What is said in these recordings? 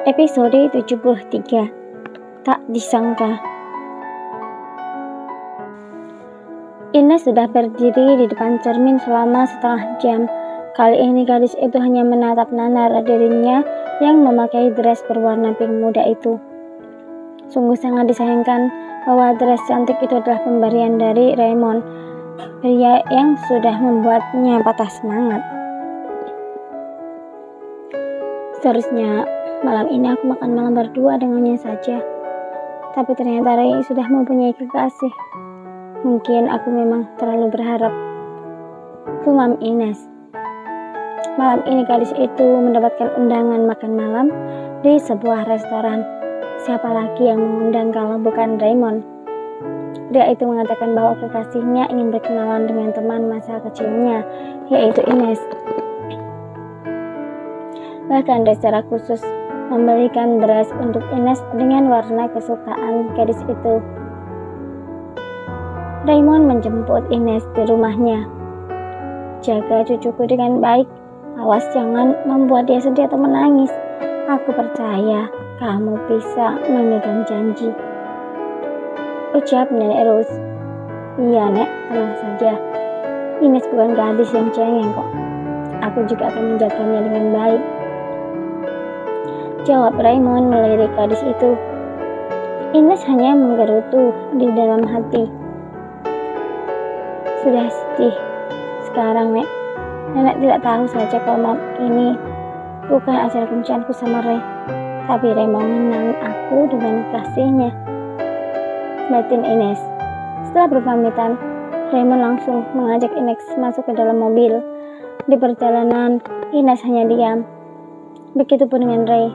Episode 73. Tak disangka. Ines sudah berdiri di depan cermin selama setengah jam. Kali ini gadis itu hanya menatap nanar dirinya yang memakai dress berwarna pink muda itu. Sungguh sangat disayangkan bahwa dress cantik itu adalah pemberian dari Raymond, pria yang sudah membuatnya patah semangat. Seharusnya malam ini aku makan malam berdua dengannya saja. Tapi ternyata Ray sudah mempunyai kekasih. Mungkin aku memang terlalu berharap. Gumam Ines. Malam ini gadis itu mendapatkan undangan makan malam di sebuah restoran. Siapa lagi yang mengundang kalau bukan Raymond? Dia itu mengatakan bahwa kekasihnya ingin berkenalan dengan teman masa kecilnya, yaitu Ines. Bahkan dia secara khusus membelikan dress untuk Ines dengan warna kesukaan gadis itu. Raymond menjemput Ines di rumahnya. Jaga cucuku dengan baik, awas jangan membuat dia sedih atau menangis. Aku percaya kamu bisa memegang janji, ucap Nenek Rose. Iya Nek, tenang saja. Ines bukan gadis yang cengeng kok. Aku juga akan menjaganya dengan baik, jawab Raymond melirik gadis itu. Ines hanya menggerutu di dalam hati. Sudah sedih sekarang Nek. Nenek tidak tahu saja kalau malam ini bukan acara kencanku sama Ray, tapi Ray mau mengenang aku dengan kasihnya, batin Ines. Setelah berpamitan, Raymond langsung mengajak Ines masuk ke dalam mobil. Di perjalanan, Ines hanya diam. Begitupun dengan Ray.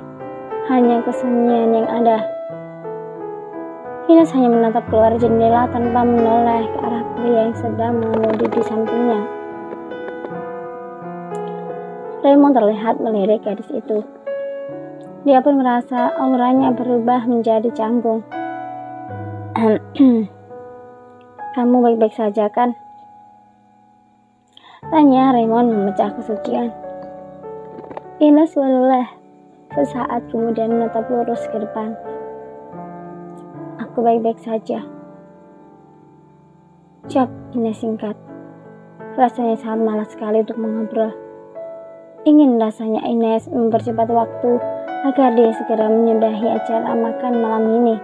Hanya kesunyian yang ada. Ines hanya menatap keluar jendela tanpa menoleh ke arah pria yang sedang mengemudi di sampingnya. Raymond terlihat melirik gadis itu. Dia pun merasa auranya berubah menjadi canggung. Kamu baik-baik saja kan? Tanya Raymond memecah kesucian. Ines menoleh. Sesaat kemudian menatap lurus ke depan. Aku baik-baik saja, jawab Ines singkat. Rasanya sangat malas sekali untuk mengobrol. Ingin rasanya Ines mempercepat waktu agar dia segera menyudahi acara makan malam ini.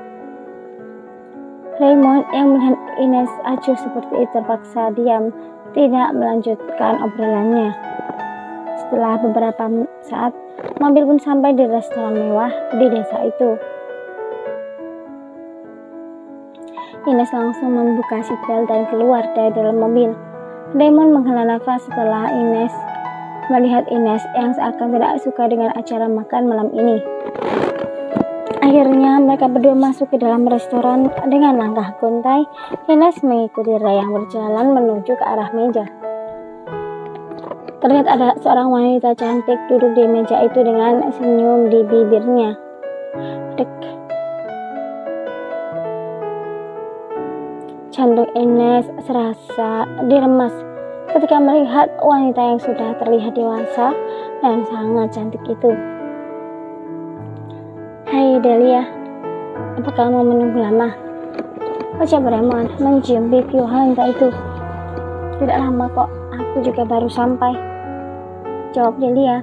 Raymond yang melihat Ines acuh seperti itu terpaksa diam, tidak melanjutkan obrolannya. Setelah beberapa saat, mobil pun sampai di restoran mewah di desa itu. Ines langsung membuka seatbelt dan keluar dari dalam mobil. Raymond menghela nafas setelah melihat Ines yang seakan tidak suka dengan acara makan malam ini. Akhirnya mereka berdua masuk ke dalam restoran dengan langkah gontai. Ines mengikuti Ray yang berjalan menuju ke arah meja. Terlihat ada seorang wanita cantik duduk di meja itu dengan senyum di bibirnya. Dek. Jantung Ines serasa diremas ketika melihat wanita yang sudah terlihat dewasa dan sangat cantik itu. Hai Delia, apa kamu menunggu lama? Ucap Raymond mencium pipi wanita itu. Tidak lama kok, aku juga baru sampai, jawab Delia.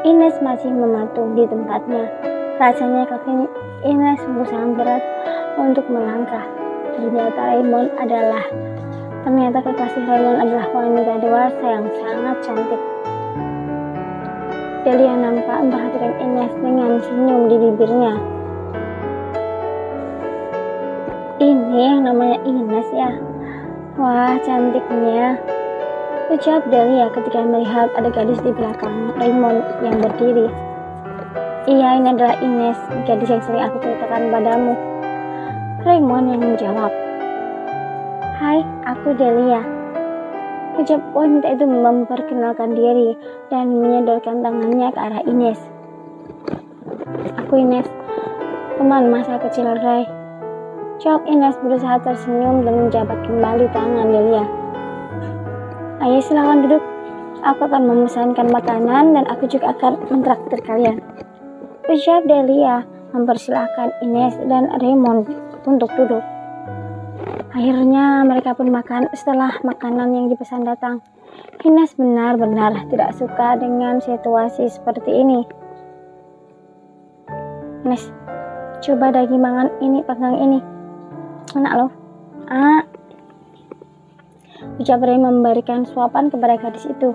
Ines masih mematung di tempatnya. Rasanya kaki Ines sungguh sangat berat untuk melangkah. Ternyata kekasih Raymond adalah wanita dewasa yang sangat cantik. Delia nampak memperhatikan Ines dengan senyum di bibirnya. Ini yang namanya Ines ya? Wah, cantiknya, ucap Delia ketika melihat ada gadis di belakang Raymond yang berdiri. Iya, ini adalah Ines, gadis yang sering aku ceritakan padamu, Raymond yang menjawab. Hai, aku Delia, ucap wanita itu memperkenalkan diri dan menyodorkan tangannya ke arah Ines. Aku Ines, teman masa kecil Ray, jawab Ines berusaha tersenyum dan menjabat kembali tangan Delia. Ayo silakan duduk, aku akan memesankan makanan dan aku juga akan mentraktir kalian. ucap Delia mempersilahkan Ines dan Raymond untuk duduk. Akhirnya mereka pun makan. Setelah makanan yang dipesan datang, Ines benar-benar tidak suka dengan situasi seperti ini. Ines, coba daging mangan ini, panggang ini. Enak loh. Ucap Ray memberikan suapan kepada gadis itu.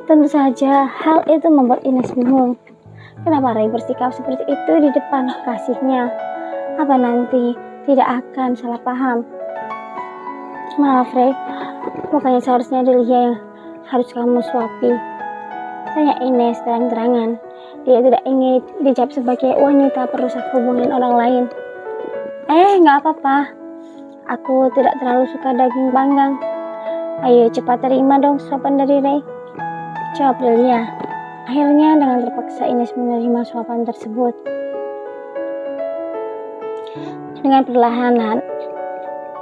Tentu saja hal itu membuat Ines bingung. Kenapa Ray bersikap seperti itu di depan kasihnya? Apa nanti tidak akan salah paham? Maaf Ray, bukannya seharusnya Delia yang harus kamu suapi, tanya Ines terang-terangan. Dia tidak ingin dicap sebagai wanita perusak hubungan orang lain. Nggak apa-apa. Aku tidak terlalu suka daging panggang. Ayo cepat terima dong suapan dari Ray, jawab Delia. Akhirnya dengan terpaksa Ines menerima suapan tersebut. Dengan perlahan,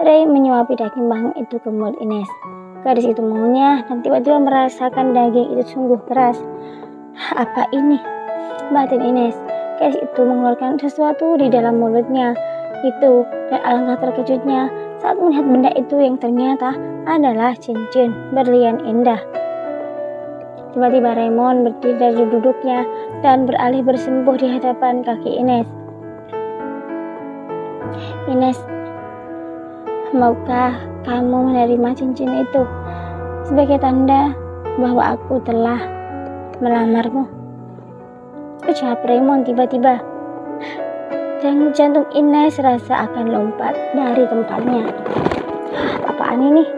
Ray menyuapi daging panggang itu ke mulut Ines. Gadis itu mengunyah dan tiba-tiba merasakan daging itu sungguh keras. Apa ini? Batin Ines. Gadis itu mengeluarkan sesuatu di dalam mulutnya itu, dan alangkah terkejutnya saat melihat benda itu yang ternyata adalah cincin berlian indah. Tiba-tiba Raymond berdiri dari duduknya dan beralih bersembuh di hadapan kaki Ines. Ines, maukah kamu menerima cincin itu sebagai tanda bahwa aku telah melamarmu? Ucap Raymond tiba-tiba. Dan jantung Ines rasa akan lompat dari tempatnya. Apaan ini?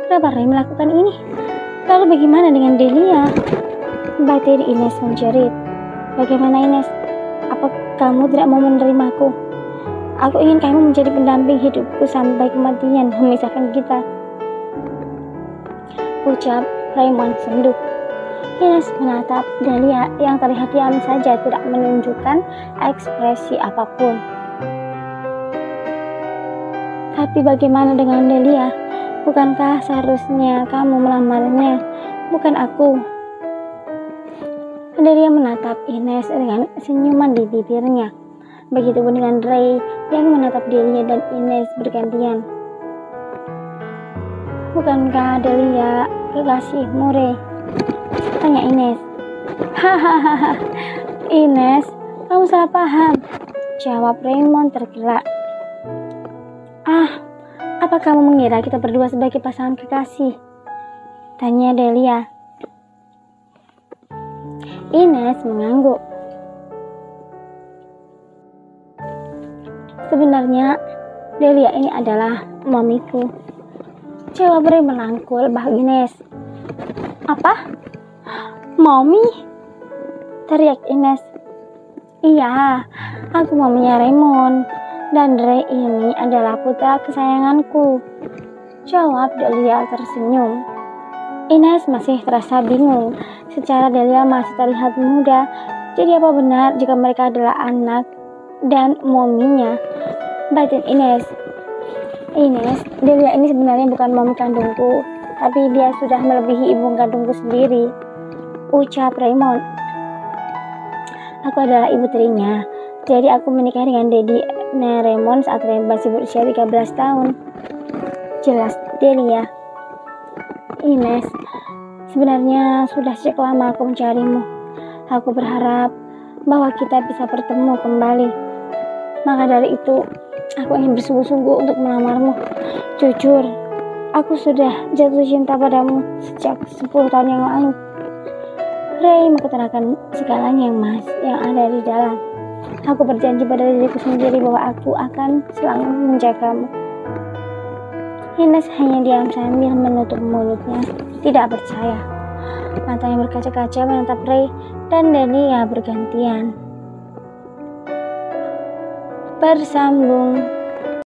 Kenapa Ray melakukan ini? Lalu bagaimana dengan Delia? Batin Ines menjerit. Bagaimana Ines? Apa kamu tidak mau menerimaku? Aku ingin kamu menjadi pendamping hidupku sampai kematian memisahkan kita, ucap Raymond sendu. Ines menatap Delia yang terlihat diam saja, tidak menunjukkan ekspresi apapun. Tapi bagaimana dengan Delia? Bukankah seharusnya kamu melamarnya, bukan aku? Delia menatap Ines dengan senyuman di bibirnya. Begitupun dengan Ray yang menatap Delia dan Ines bergantian. Bukankah Delia kekasihmu, Ray? Tanya Ines. Hahaha, Ines, kamu salah paham, jawab Raymond tergelak. Apa kamu mengira kita berdua sebagai pasangan kekasih? Tanya Delia. Ines mengangguk. Sebenarnya Delia ini adalah mamiku, jawab Ray melangkul bahu Ines. Apa? Mami? Teriak Ines. Iya, aku maminya Raymond, dan Ray ini adalah putra kesayanganku, jawab Delia tersenyum. Ines masih terasa bingung. Secara Delia masih terlihat muda. Jadi apa benar jika mereka adalah anak dan mominya? Batin Ines. Ines, Delia ini sebenarnya bukan mami kandungku, tapi dia sudah melebihi ibu kandungku sendiri, ucap Raymond. Aku adalah ibu tirinya. Jadi aku menikah dengan Daddy Raymond saat Raymond masih berusia 13 tahun. Jelas Delia. Ines, sebenarnya sudah sejak lama aku mencarimu. Aku berharap bahwa kita bisa bertemu kembali. Maka dari itu, aku ingin bersungguh-sungguh untuk melamarmu. Jujur, aku sudah jatuh cinta padamu sejak 10 tahun yang lalu. Ray mengutarakan segalanya yang ada di dalam. Aku berjanji pada diriku sendiri bahwa aku akan selalu menjagamu. Ines hanya diam sambil menutup mulutnya, tidak percaya. Matanya berkaca-kaca menatap Ray dan Delia bergantian. Bersambung.